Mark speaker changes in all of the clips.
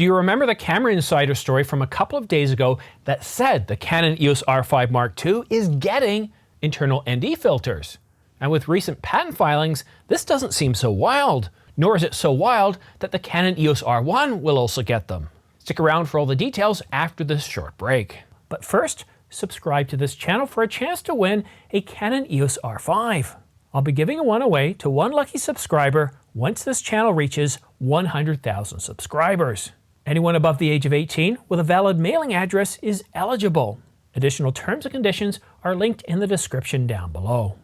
Speaker 1: Do you remember the Camera Insider story from a couple of days ago that said the Canon EOS R5 Mark II is getting internal ND filters? And with recent patent filings, this doesn't seem so wild, nor is it so wild that the Canon EOS R1 will also get them. Stick around for all the details after this short break. But first, subscribe to this channel for a chance to win a Canon EOS R5. I'll be giving one away to one lucky subscriber once this channel reaches 100,000 subscribers. Anyone above the age of 18 with a valid mailing address is eligible. Additional terms and conditions are linked in the description down below.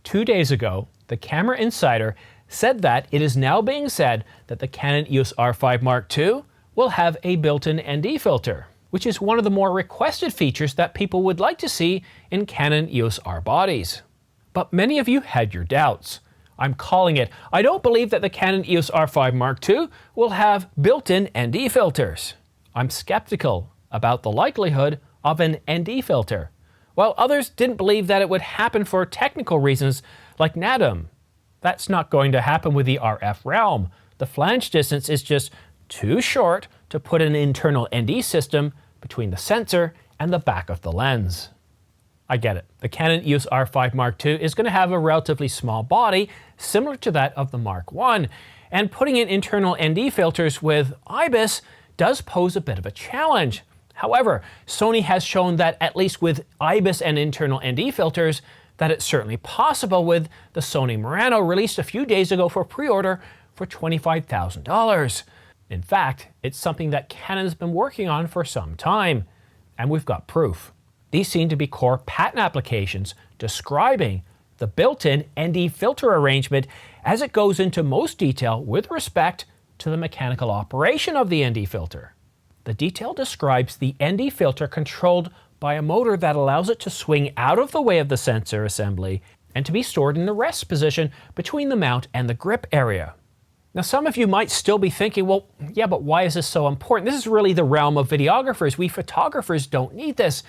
Speaker 1: 2 days ago, the Camera Insider said that it is now being said that the Canon EOS R5 Mark II will have a built-in ND filter, which is one of the more requested features that people would like to see in Canon EOS R bodies. But many of you had your doubts. I'm calling it. I don't believe that the Canon EOS R5 Mark II will have built-in ND filters. I'm skeptical about the likelihood of an ND filter, while others didn't believe that it would happen for technical reasons like Atom. That's not going to happen with the RF realm. The flange distance is just too short to put an internal ND system between the sensor and the back of the lens. I get it. The Canon EOS R5 Mark II is going to have a relatively small body, similar to that of the Mark I, and putting in internal ND filters with IBIS does pose a bit of a challenge. However, Sony has shown that at least with IBIS and internal ND filters, that it's certainly possible with the Sony Murano released a few days ago for pre-order for $25,000. In fact, it's something that Canon's been working on for some time, and we've got proof. These seem to be core patent applications describing the built-in ND filter arrangement as it goes into most detail with respect to the mechanical operation of the ND filter. The detail describes the ND filter controlled by a motor that allows it to swing out of the way of the sensor assembly and to be stored in the rest position between the mount and the grip area. Now, some of you might still be thinking, well, yeah, but why is this so important? This is really the realm of videographers. We photographers don't need this.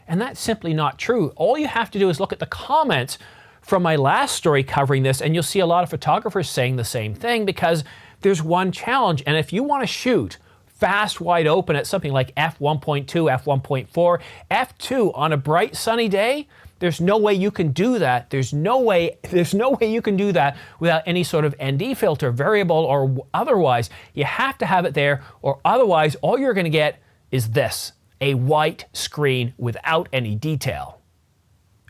Speaker 1: And that's simply not true. All you have to do is look at the comments from my last story covering this, and you'll see a lot of photographers saying the same thing because there's one challenge. And if you want to shoot fast, wide open at something like f1.2, f1.4, f2 on a bright sunny day, there's no way you can do that. There's no way you can do that without any sort of ND filter, variable or otherwise. You have to have it there, or otherwise all you're going to get is this, a white screen without any detail.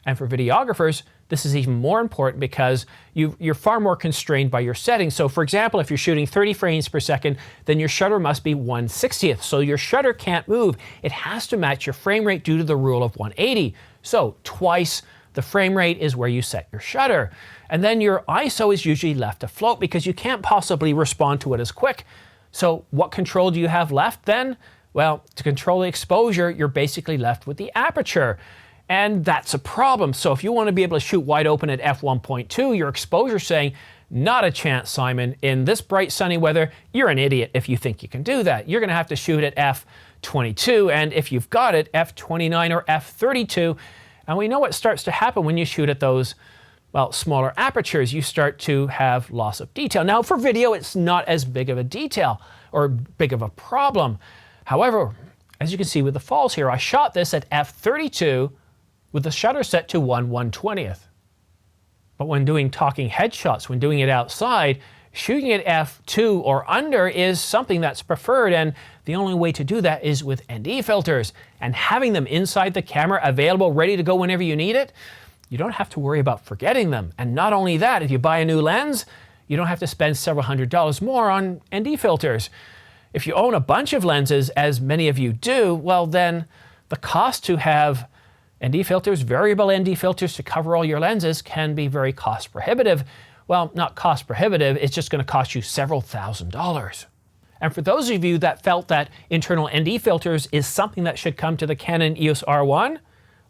Speaker 1: And for videographers, this is even more important because you're far more constrained by your settings. So for example, if you're shooting 30 frames per second, then your shutter must be 1/60th. So your shutter can't move. It has to match your frame rate due to the rule of 180. So twice the frame rate is where you set your shutter. And then your ISO is usually left afloat because you can't possibly respond to it as quick. So what control do you have left then? Well, to control the exposure, you're basically left with the aperture. And that's a problem. So if you want to be able to shoot wide open at f1.2, your exposure saying, not a chance, Simon. In this bright sunny weather, you're an idiot if you think you can do that. You're going to have to shoot at f22, and if you've got it, f29 or f32. And we know what starts to happen when you shoot at those, well, smaller apertures. You start to have loss of detail. Now, for video, it's not as big of a detail or big of a problem. However, as you can see with the falls here, I shot this at f32 with the shutter set to 1/120th. But when doing talking headshots, when doing it outside, shooting at f2 or under is something that's preferred, and the only way to do that is with ND filters. And having them inside the camera, available, ready to go whenever you need it, you don't have to worry about forgetting them. And not only that, if you buy a new lens, you don't have to spend several $100s more on ND filters. If you own a bunch of lenses, as many of you do, well then the cost to have ND filters, variable ND filters to cover all your lenses can be very cost prohibitive. Well, not cost prohibitive, it's just going to cost you several $1,000s. And for those of you that felt that internal ND filters is something that should come to the Canon EOS R1,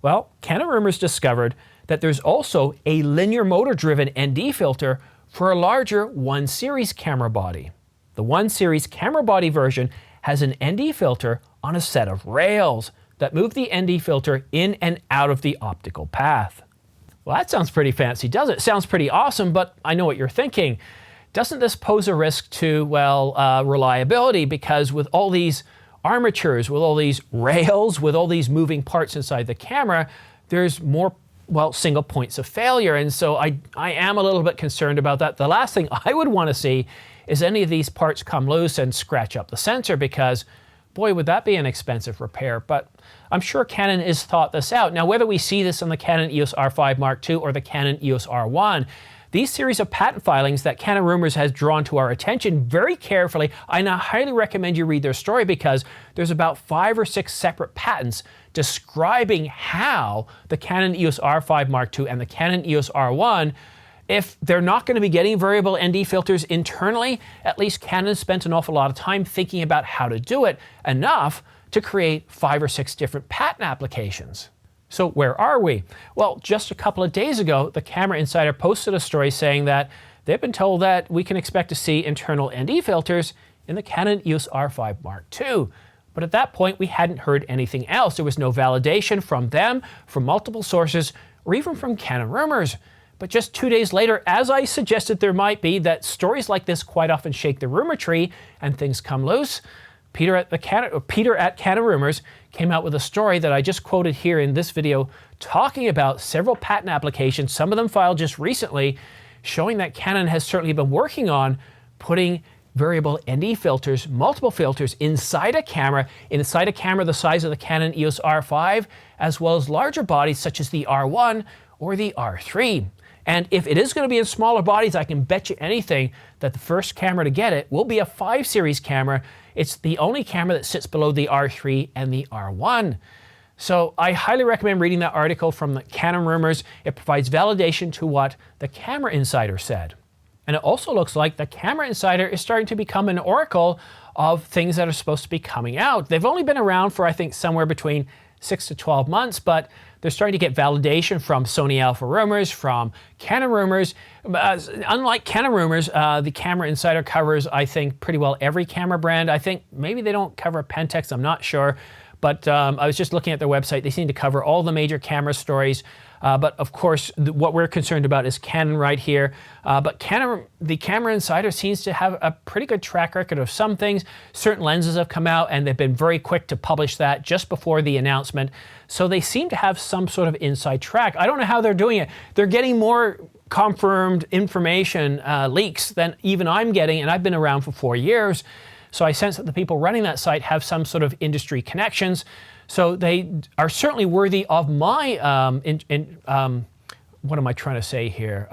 Speaker 1: well, Canon Rumors discovered that there's also a linear motor driven ND filter for a larger 1 Series camera body. The 1 Series camera body version has an ND filter on a set of rails that move the ND filter in and out of the optical path. Well, that sounds pretty fancy, doesn't it? Sounds pretty awesome, but I know what you're thinking. doesn't this pose a risk to, well, reliability? Because with all these armatures, with all these rails, with all these moving parts inside the camera, there's more, well, single points of failure. And so I am a little bit concerned about that. The last thing I would want to see is any of these parts come loose and scratch up the sensor, because boy, would that be an expensive repair. But I'm sure Canon has thought this out. Now, whether we see this on the Canon EOS R5 Mark II or the Canon EOS R1, these series of patent filings that Canon Rumors has drawn to our attention very carefully, I now highly recommend you read their story, because there's about 5 or 6 separate patents describing how the Canon EOS R5 Mark II and the Canon EOS R1, if they're not going to be getting variable ND filters internally, at least Canon spent an awful lot of time thinking about how to do it, enough to create 5 or 6 different patent applications. So where are we? Well, just a couple of days ago, the Camera Insider posted a story saying that they've been told that we can expect to see internal ND filters in the Canon EOS R5 Mark II. But at that point, we hadn't heard anything else. There was no validation from them, from multiple sources, or even from Canon Rumors. But just 2 days later, as I suggested there might be, that stories like this quite often shake the rumor tree and things come loose, Peter at Canon Rumors came out with a story that I just quoted here in this video, talking about several patent applications, some of them filed just recently, showing that Canon has certainly been working on putting variable ND filters, multiple filters inside a camera the size of the Canon EOS R5, as well as larger bodies such as the R1 or the R3. And if it is going to be in smaller bodies, I can bet you anything that the first camera to get it will be a 5 series camera. It's the only camera that sits below the R3 and the R1. So I highly recommend reading that article from the Canon Rumors. It provides validation to what the Camera Insider said. And it also looks like the Camera Insider is starting to become an oracle of things that are supposed to be coming out. They've only been around for, I think, somewhere between 6 to 12 months, but they're starting to get validation from Sony Alpha Rumors, from Canon Rumors. Unlike Canon Rumors, the Camera Insider covers, I think, pretty well every camera brand. I think maybe they don't cover Pentax, I'm not sure. But I was just looking at their website. They seem to cover all the major camera stories. But of course, what we're concerned about is Canon right here. But Canon, the Camera Insider seems to have a pretty good track record of some things. Certain lenses have come out and they've been very quick to publish that just before the announcement. So they seem to have some sort of inside track. I don't know how they're doing it. They're getting more confirmed information leaks than even I'm getting, and I've been around for 4 years. So I sense that the people running that site have some sort of industry connections. So they are certainly worthy of my, what am I trying to say here?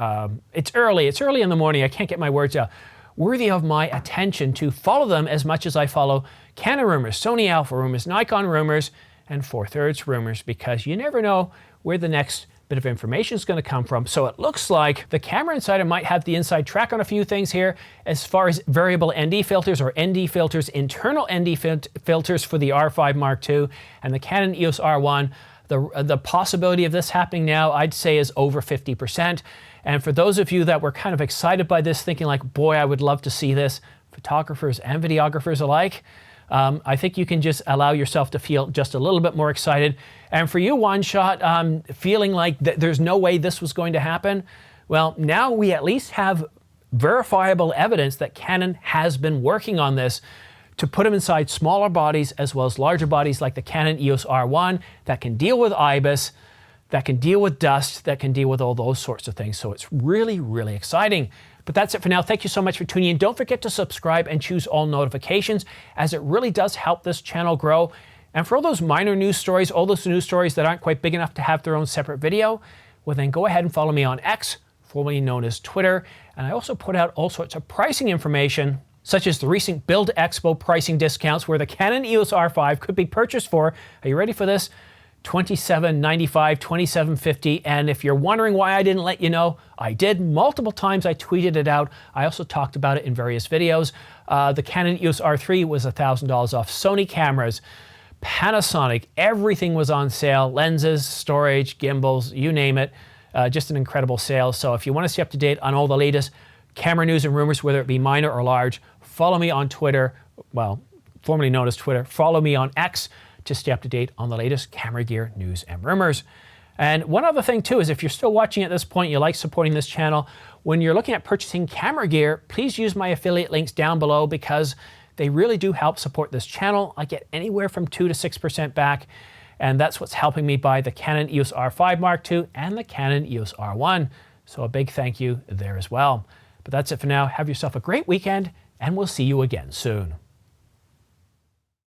Speaker 1: It's early in the morning, I can't get my words out. Worthy of my attention to follow them as much as I follow Canon Rumors, Sony Alpha Rumors, Nikon Rumors, and 4/3 Rumors, because you never know where the next bit of information is going to come from. So it looks like the Camera Insider might have the inside track on a few things here as far as variable ND filters, or ND filters, internal ND filters for the R5 Mark II and the Canon EOS R1. The possibility of this happening now, I'd say, is over 50%. And for those of you that were kind of excited by this, thinking like, boy, I would love to see this, photographers and videographers alike, I think you can just allow yourself to feel just a little bit more excited. And for you, One Shot, feeling like there's no way this was going to happen, well, now we at least have verifiable evidence that Canon has been working on this to put them inside smaller bodies as well as larger bodies like the Canon EOS R1 that can deal with IBIS, that can deal with dust, that can deal with all those sorts of things. So it's really, really exciting. But that's it for now. Thank you so much for tuning in. Don't forget to subscribe and choose all notifications, as it really does help this channel grow. And for all those minor news stories, all those news stories that aren't quite big enough to have their own separate video, well then go ahead and follow me on X, formerly known as Twitter. And I also put out all sorts of pricing information, such as the recent Build Expo pricing discounts, where the Canon EOS R5 could be purchased for, are you ready for this? $27.95, $27.50, and if you're wondering why I didn't let you know, I did multiple times. I tweeted it out. I also talked about it in various videos. The Canon EOS R3 was $1,000 off. Sony cameras, Panasonic, everything was on sale. Lenses, storage, gimbals, you name it. Just an incredible sale. So if you want to stay up to date on all the latest camera news and rumors, whether it be minor or large, follow me on Twitter, well, formerly known as Twitter. Follow me on X to stay up to date on the latest camera gear news and rumors. And one other thing too is if you're still watching at this point, you like supporting this channel, when you're looking at purchasing camera gear, please use my affiliate links down below because they really do help support this channel. I get anywhere from 2 to 6% back, and that's what's helping me buy the Canon EOS R5 Mark II and the Canon EOS R1. So a big thank you there as well. But that's it for now. Have yourself a great weekend, and we'll see you again soon.